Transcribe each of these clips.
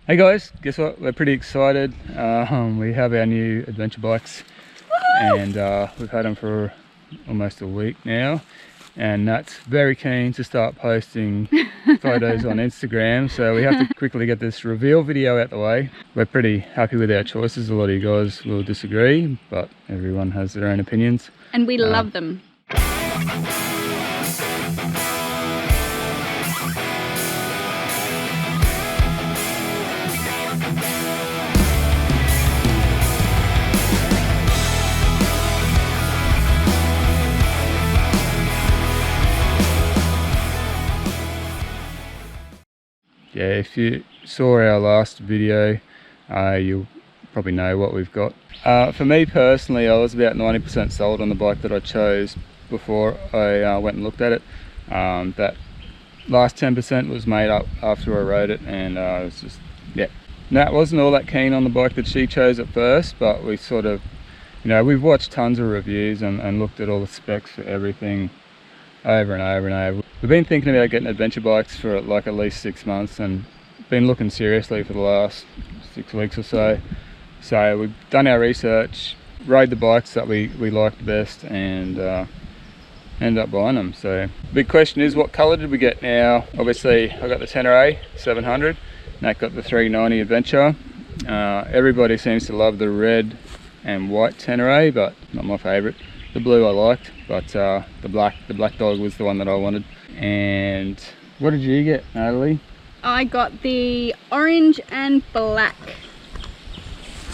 Hey guys, guess what? We're pretty excited. We have our new adventure bikes. Woo! And we've had them for almost a week now. And Nat's very keen to start posting photos on Instagram, so we have to quickly get this reveal video out the way. We're pretty happy with our choices. A lot of you guys will disagree, but everyone has their own opinions. And we love them. Yeah, if you saw our last video, you'll probably know what we've got. For me personally, I was about 90% sold on the bike that I chose before I went and looked at it. That last 10% was made up after I rode it, and I was just, yeah. Nat wasn't all that keen on the bike that she chose at first, but we sort of, you know, we've watched tons of reviews and looked at all the specs for everything over and over and over. We've been thinking about getting adventure bikes for like at least 6 months and been looking seriously for the last 6 weeks or so. So we've done our research, rode the bikes that we liked best, and ended up buying them. So the big question is, what colour did we get now? Obviously I got the Tenere 700, Nat got the 390 Adventure. Everybody seems to love the red and white Tenere, but not my favourite. The blue I liked, but the black dog was the one that I wanted. And what did you get, Natalie? I got the orange and black.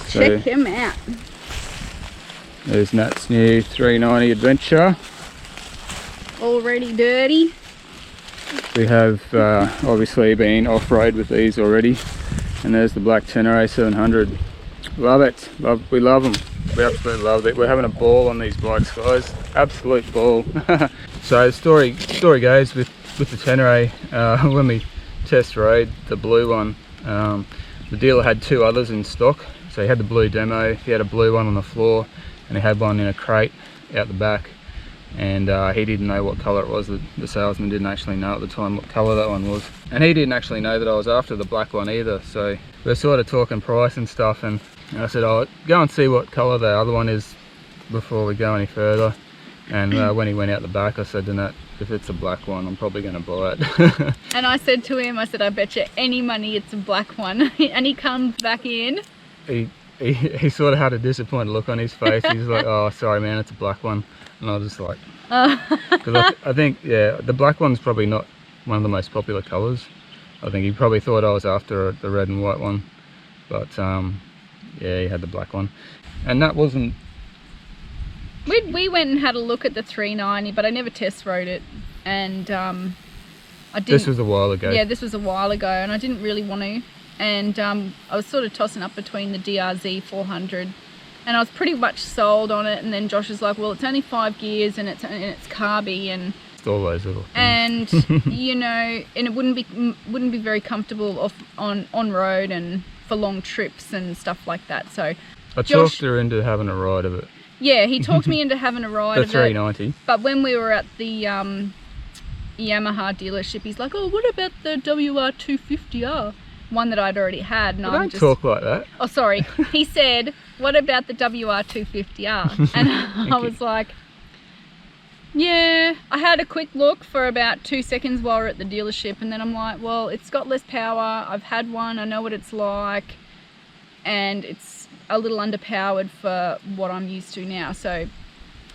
So, check him out. There's Nat's new 390 Adventure. Already dirty. We have obviously been off-road with these already. And there's the black Tenere 700. Love it. We love them. We absolutely love it. We're having a ball on these bikes, guys. Absolute ball. So the story goes with the Tenere, when we test rode the blue one, the dealer had 2 others in stock. So he had the blue demo, he had a blue one on the floor, and he had one in a crate out the back. And he didn't know what colour it was. The salesman didn't actually know at the time what colour that one was. And he didn't actually know that I was after the black one either. So we're sort of talking price and stuff, and I said, "Oh, go and see what colour the other one is before we go any further." And when he went out the back, I said to Nat, "If it's a black one, I'm probably going to buy it." And I said to him, I said, "I bet you any money it's a black one." And he comes back in. He sort of had a disappointed look on his face. He's like, "Oh, sorry man, it's a black one." And I was just like, because I think, yeah, the black one's probably not one of the most popular colours. I think he probably thought I was after the red and white one. But yeah, he had the black one. And that wasn't... We went and had a look at the 390, but I never test rode it. And I didn't... This was a while ago. Yeah, this was a while ago, and I didn't really want to. And I was sort of tossing up between the DRZ 400, and I was pretty much sold on it. And then Josh is like, "Well, it's only 5 gears and it's carby, and it's all those little things." And you know, and it wouldn't be very comfortable on road and for long trips and stuff like that. So I talked her into having a ride of it. Yeah, he talked me into having a ride of it. The 390. But when we were at the Yamaha dealership, he's like, "Oh, what about the WR250R?" One that I'd already had, and don't talk like that. Oh, sorry. He said, "What about the WR250R?" And I was like, yeah. I had a quick look for about 2 seconds while we were at the dealership, and then I'm like, well, it's got less power. I've had one. I know what it's like, and it's a little underpowered for what I'm used to now. So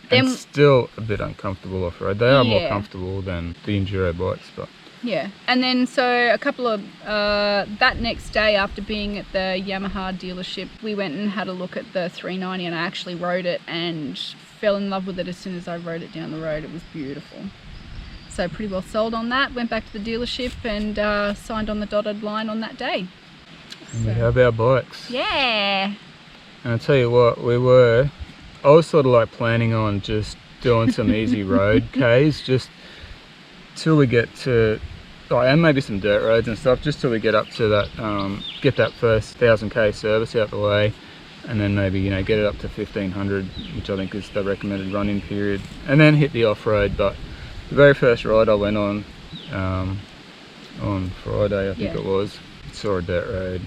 then, and still a bit uncomfortable off-road. They are more comfortable than the enduro bikes, but yeah. And then so a couple of that next day, after being at the Yamaha dealership, we went and had a look at the 390, and I actually rode it and fell in love with it as soon as I rode it down the road. It was beautiful. So pretty well sold on that. Went back to the dealership and signed on the dotted line on that day. And we have our bikes. Yeah. And I'll tell you what, I was sort of like planning on just doing some easy road Ks, just till we get to, and maybe some dirt roads and stuff, just till we get up to that, get that first 1000k service out the way, and then maybe, you know, get it up to 1500, which I think is the recommended running period, and then hit the off-road. But the very first ride I went on Friday, I think it was, saw a dirt road,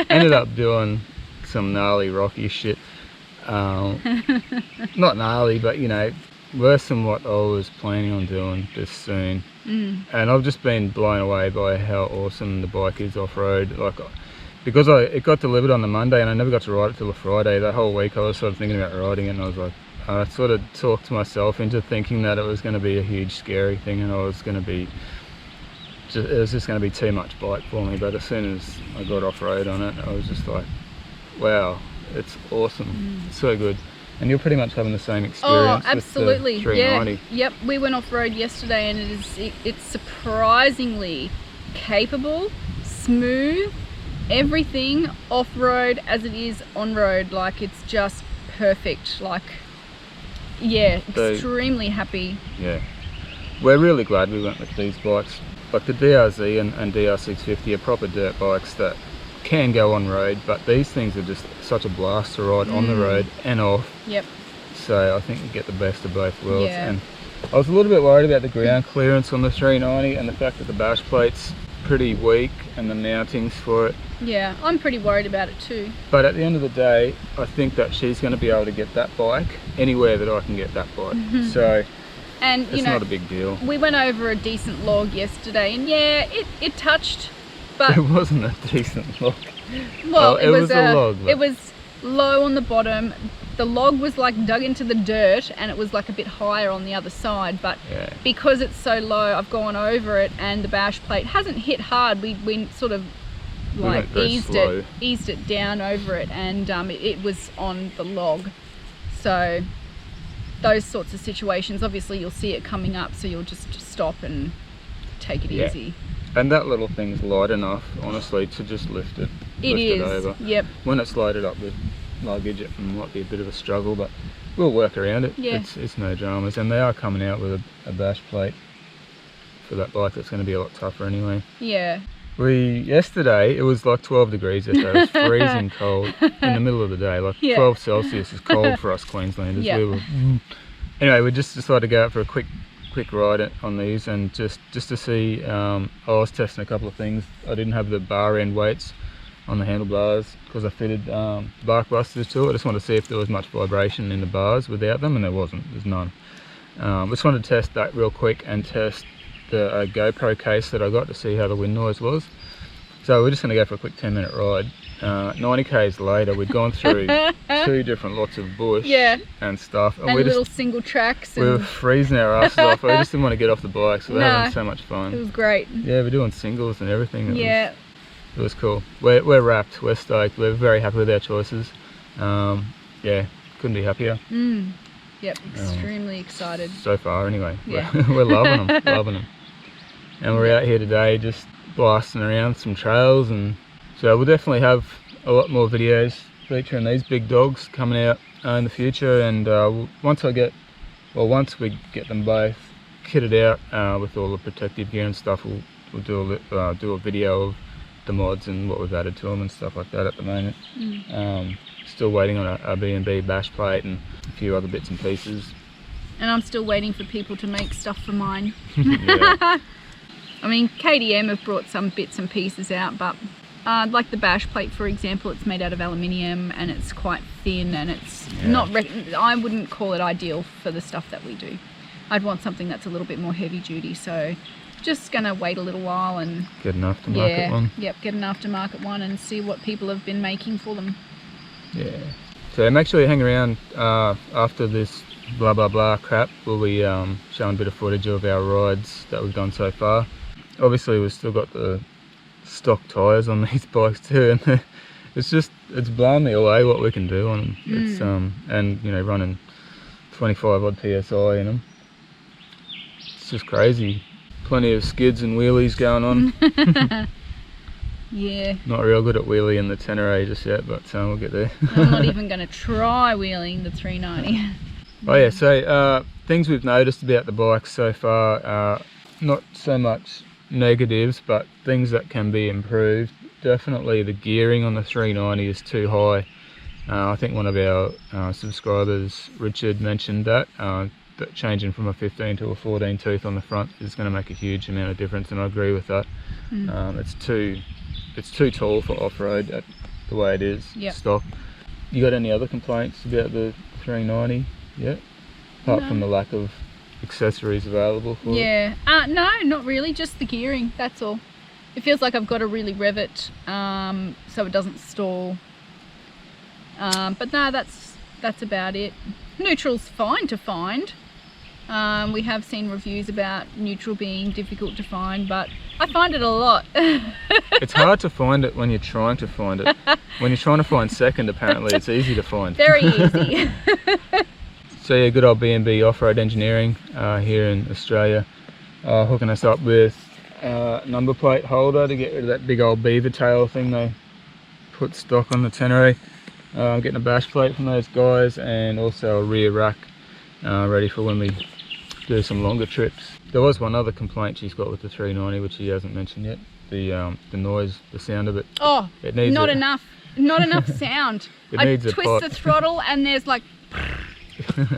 Ended up doing some gnarly rocky shit. Not gnarly, but you know, worse than what I was planning on doing this soon. And I've just been blown away by how awesome the bike is off-road. Like, because it got delivered on the Monday and I never got to ride it till the Friday. That whole week I was sort of thinking about riding it, and I was like, I sort of talked to myself into thinking that it was going to be a huge scary thing, and it was just going to be too much bike for me. But as soon as I got off-road on it, I was just like, wow, it's awesome. It's so good. And you're pretty much having the same experience. Oh, absolutely. With the 390. Yeah. Yep. We went off-road yesterday, and it's surprisingly capable, smooth, everything off-road as it is on-road. Like, it's just perfect. Like, yeah, extremely happy. Yeah, we're really glad we went with these bikes. Like the DRZ and DR650 are proper dirt bikes that can go on road, but these things are just such a blast to ride on the road and off. Yep. So I think you get the best of both worlds. Yeah. And I was a little bit worried about the ground clearance on the 390 and the fact that the bash plate's pretty weak and the mountings for it. Yeah, I'm pretty worried about it too. But at the end of the day, I think that she's going to be able to get that bike anywhere that I can get that bike. So and it's not a big deal. We went over a decent log yesterday, and yeah, it touched, but it wasn't a decent log. Well, it was a log. It was low on the bottom. The log was like dug into the dirt, and it was like a bit higher on the other side, but because it's so low, I've gone over it, and the bash plate hasn't hit hard. We sort of like eased it down over it, and it was on the log. So those sorts of situations, obviously you'll see it coming up, so you'll just stop and take it easy. And that little thing's light enough, honestly, to just lift it over. Yep. When it's loaded up with luggage, it might be a bit of a struggle, but we'll work around it. Yeah. It's no dramas, and they are coming out with a bash plate for that bike that's going to be a lot tougher anyway. Yeah. Yesterday, it was like 12 degrees yesterday. It was freezing cold in the middle of the day. Like 12 Celsius is cold for us Queenslanders. Yeah. Anyway, we just decided to go out for a quick ride on these, and just to see. I was testing a couple of things. I didn't have the bar end weights on the handlebars because I fitted bark busters to it. I just wanted to see if there was much vibration in the bars without them, and there wasn't. There's none. Just wanted to test that real quick and test the GoPro case that I got to see how the wind noise was. So we're just going to go for a quick 10-minute ride. 90 k's later, we'd gone through 2 different lots of bush and stuff, and we little single tracks. We were freezing our asses off. We just didn't want to get off the bike, so we're having so much fun. It was great. Yeah, we're doing singles and everything. It was cool. We're wrapped. We're stoked. We're very happy with our choices. Yeah, couldn't be happier. Yep, extremely excited. So far, anyway. Yeah. We're loving them, loving them. And we're out here today just blasting around some trails, and so we'll definitely have a lot more videos featuring these big dogs coming out in the future. And once we get them both kitted out with all the protective gear and stuff, we'll do a video of the mods and what we've added to them and stuff like that at the moment. Still waiting on a B&B bash plate and a few other bits and pieces. And I'm still waiting for people to make stuff for mine. Yeah. I mean, KTM have brought some bits and pieces out, but like the bash plate, for example, it's made out of aluminium and it's quite thin, and it's I wouldn't call it ideal for the stuff that we do. I'd want something that's a little bit more heavy duty, so just gonna wait a little while and get an aftermarket one. Yep, get an aftermarket one and see what people have been making for them. Yeah. So make sure you hang around after this blah blah blah crap. We'll be showing a bit of footage of our rides that we've done so far. Obviously we've still got the stock tyres on these bikes too, and it's blown me away what we can do on them. It's and you know, running 25 odd PSI in them, it's just crazy. Plenty of skids and wheelies going on. Yeah. Not real good at wheeling the Tenere just yet, but we'll get there. I'm not even going to try wheeling the 390. Oh yeah, so things we've noticed about the bike so far, not so much negatives, but things that can be improved. Definitely the gearing on the 390 is too high. I think one of our subscribers, Richard, mentioned that changing from a 15 to a 14 tooth on the front is going to make a huge amount of difference, and I agree with that. It's too it's too tall for off-road the way it is. Yep. Stock. You got any other complaints about the 390 yet? Apart from the lack of accessories available for it? Yeah. No, not really. Just the gearing. That's all. It feels like I've got to really rev it so it doesn't stall. But no, that's about it. Neutral's fine to find. We have seen reviews about neutral being difficult to find, but I find it a lot. It's hard to find it when you're trying to find it. When you're trying to find second, apparently it's easy to find. Very easy. So yeah, good old B&B Off-Road Engineering here in Australia, hooking us up with number plate holder to get rid of that big old beaver tail thing they put stock on the Tenere. Getting a bash plate from those guys, and also a rear rack ready for when we do some longer trips. There was one other complaint she's got with the 390 which she hasn't mentioned yet. The noise, the sound of it. Oh, it needs not enough sound. I twist the throttle and there's like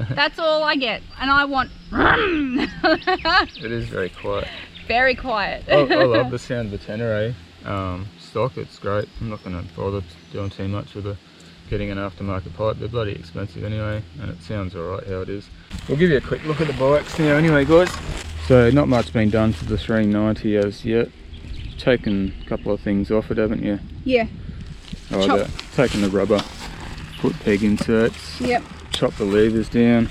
that's all I get, and I want it is very quiet. Very quiet. I love the sound of the Tenere stock. It's great. I'm not going to bother doing too much with getting an aftermarket pipe. They're bloody expensive anyway, and it sounds alright how it is. We'll give you a quick look at the bikes now anyway, guys. So not much been done for the 390 as yet. Taken a couple of things off it, haven't you? Yeah. Taken the rubber foot peg inserts. Yep. Chopped the levers down.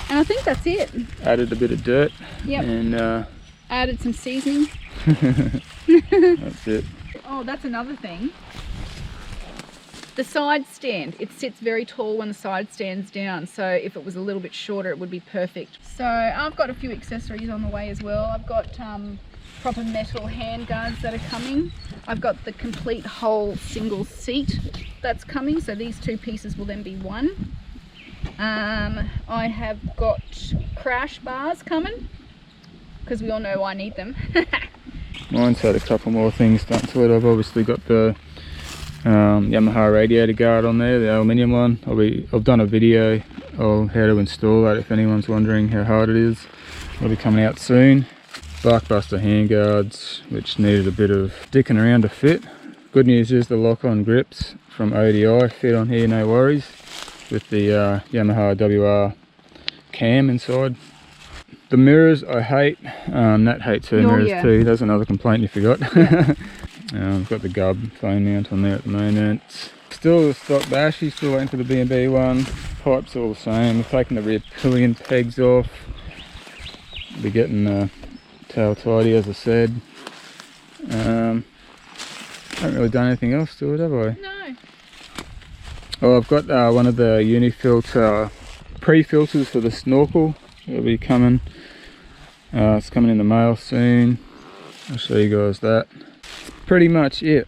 And I think that's it. Added a bit of dirt. Yep. And added some seasoning. That's it. Oh, that's another thing. The side stand, it sits very tall when the side stands down, so if it was a little bit shorter it would be perfect. So I've got a few accessories on the way as well. I've got proper metal handguards that are coming. I've got the complete whole single seat that's coming, so these two pieces will then be one. I have got crash bars coming, because we all know I need them. Mine's had a couple more things done to it. I've obviously got the Yamaha radiator guard on there, the aluminium one. I've done a video of how to install that if anyone's wondering how hard it is. It'll be coming out soon. Barkbuster handguards, which needed a bit of dicking around to fit. Good news is the lock-on grips from ODI fit on here, no worries, with the Yamaha WR cam inside. The mirrors I hate. Nat hates her mirrors too. That's another complaint you forgot. I've got the Gub phone mount on there at the moment. Still the stock bashy, still waiting for the B&B one. Pipes all the same. We've taken the rear pillion pegs off. Be getting the tail tidy, as I said. Haven't really done anything else to it, have I? No. Oh, I've got one of the Unifilter pre-filters for the snorkel. It'll be coming. It's coming in the mail soon. I'll show you guys that. Pretty much it.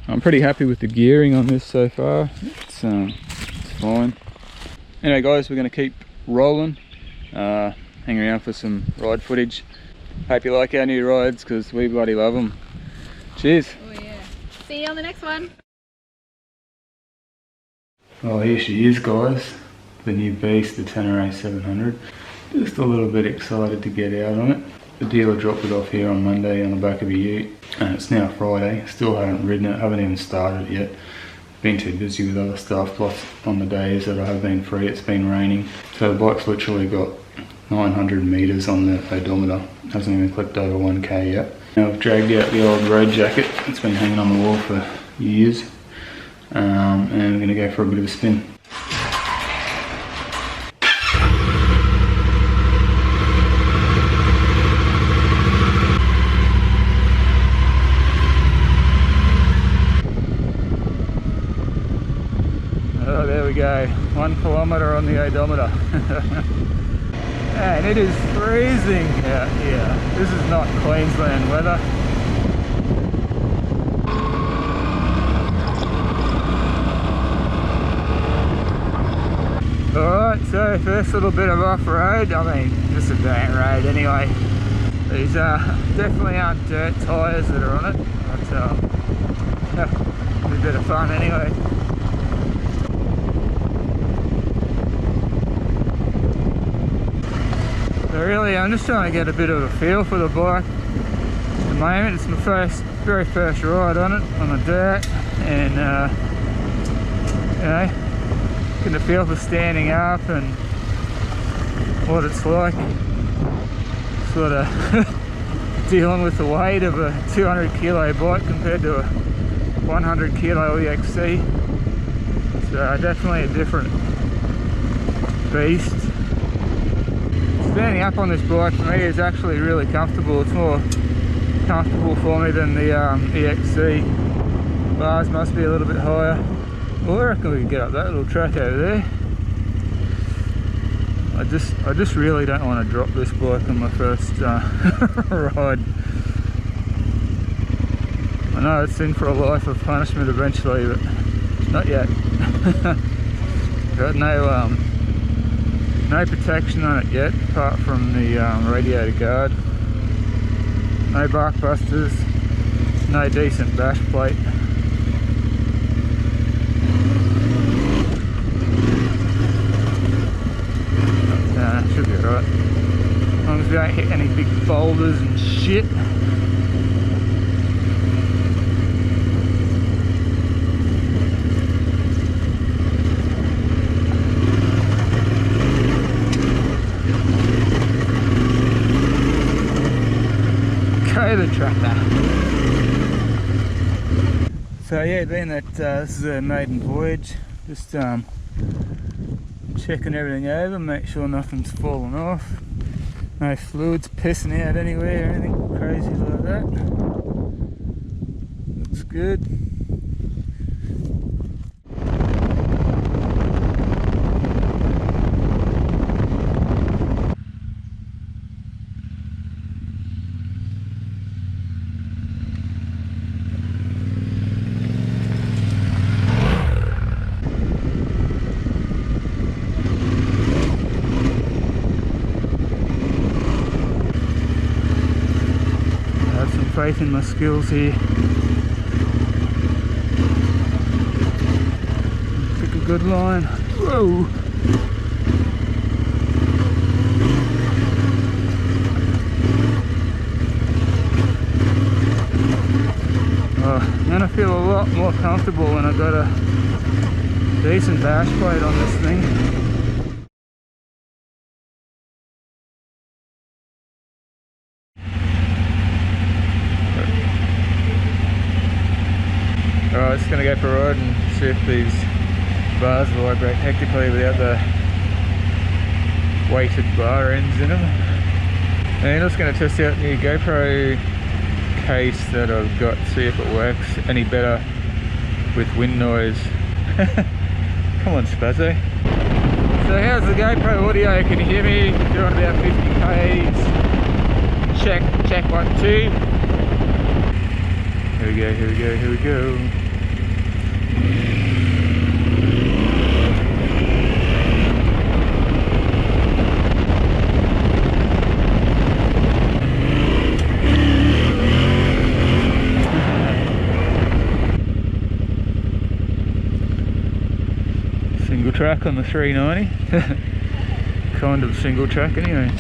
I'm pretty happy with the gearing on this so far. It's fine. Anyway guys, we're going to keep rolling. Hang around for some ride footage. Hope you like our new rides, because we bloody love them. Cheers. Oh yeah. See you on the next one. Well, here she is guys. The new beast, the Tenere 700. Just a little bit excited to get out on it. The dealer dropped it off here on Monday on the back of a ute, and it's now Friday. Still haven't ridden it, haven't even started it yet. Been too busy with other stuff, plus on the days that I have been free it's been raining. So the bike's literally got 900 metres on the odometer. Hasn't even clipped over 1k yet. Now I've dragged out the old road jacket. It's been hanging on the wall for years. And I'm going to go for a bit of a spin. Oh, there we go. 1 kilometre on the odometer. And it is freezing out here. This is not Queensland weather. Alright, so first little bit of off-road. I mean, just a dirt road anyway. These definitely aren't dirt tyres that are on it, but it'll be a bit of fun anyway. Really, I'm just trying to get a bit of a feel for the bike. The moment. It's my very first ride on it, on the dirt, and you know, getting a feel for standing up and what it's like, sort of dealing with the weight of a 200 kilo bike compared to a 100 kilo EXC. It's definitely a different beast. Standing up on this bike for me is actually really comfortable. It's more comfortable for me than the EXC. Bars must be a little bit higher. Well, I reckon we can get up that little track over there. I just really don't want to drop this bike on my first ride. I know it's in for a life of punishment eventually, but not yet. Got no protection on it yet, apart from the radiator guard. No bark busters, no decent bash plate. Should be alright. As long as we don't hit any big boulders and shit. The tracker. So yeah, being that this is a maiden voyage, just checking everything over, make sure nothing's fallen off, no fluids pissing out anywhere or anything crazy like that. Looks good. Faith in my skills here. Pick a good line. Whoa! Oh, and I feel a lot more comfortable when I've got a decent bash plate on this thing. Alright, just going to go for a ride and see if these bars vibrate hectically without the weighted bar ends in them. And I'm just going to test out the new GoPro case that I've got, see if it works any better with wind noise. Come on, Spazzo. So how's the GoPro audio? Can you hear me? Doing about 50 k's. Check 1, 2. Here we go, here we go, here we go. Single track on the 390. Kind of single track anyway.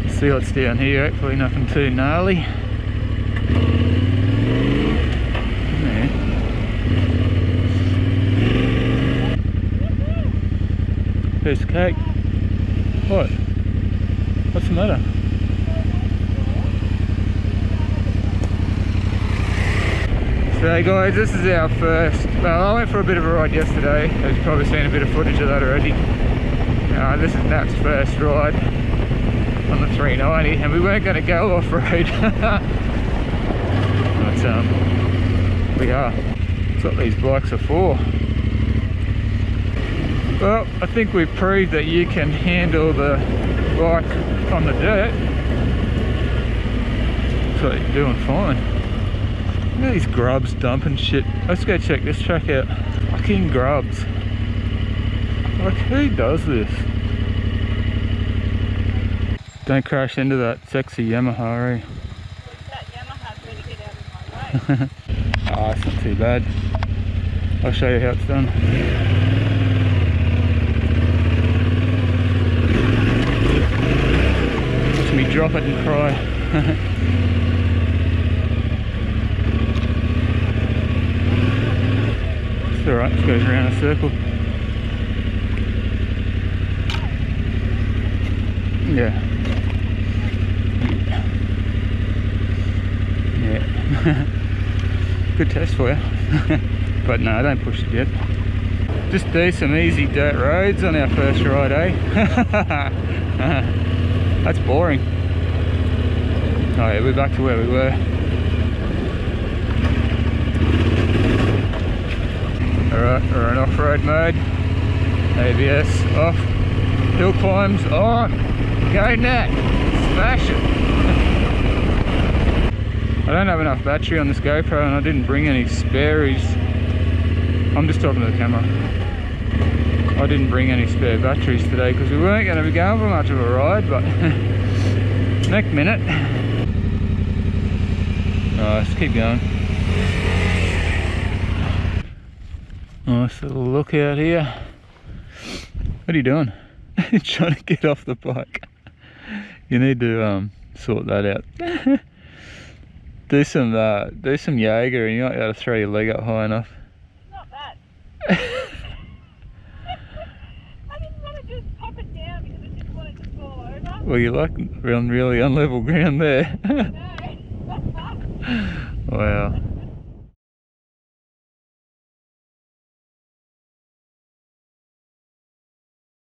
See what's down here, hopefully nothing too gnarly. Piece of cake. What? What's the matter? So guys, this is our first, well, I went for a bit of a ride yesterday. You've probably seen a bit of footage of that already. This is Nat's first ride on the 390, and we weren't going to go off-road. But we are. That's what these bikes are for. Well, I think we've proved that you can handle the bike on the dirt. So you're doing fine. Look at these grubs dumping shit. Let's go check this track out. Fucking grubs. Like, who does this? Don't crash into that sexy Yamaha, eh? That Yamaha's going to get out of my way. Ah, it's not too bad. I'll show you how it's done. Watch me drop it and cry. Alright, this goes around a circle. Yeah. Yeah. Good test for you. But no, don't push it yet. Just do some easy dirt roads on our first ride, eh? That's boring. Oh yeah, we're back to where we were. Alright, we're in off-road mode. ABS off. Hill climbs on. Go net. Smash it. I don't have enough battery on this GoPro and I didn't bring any spares. I'm just talking to the camera. I didn't bring any spare batteries today because we weren't going to be going for much of a ride, but next minute. Alright, let's keep going. Nice little look out here. What are you doing? Trying to get off the bike. You need to sort that out. do some Jaeger and you might be able to throw your leg up high enough. Not bad. I didn't want to just pop it down because I just wanted to fall over. Well, you're like on really unlevel ground there. No. Wow.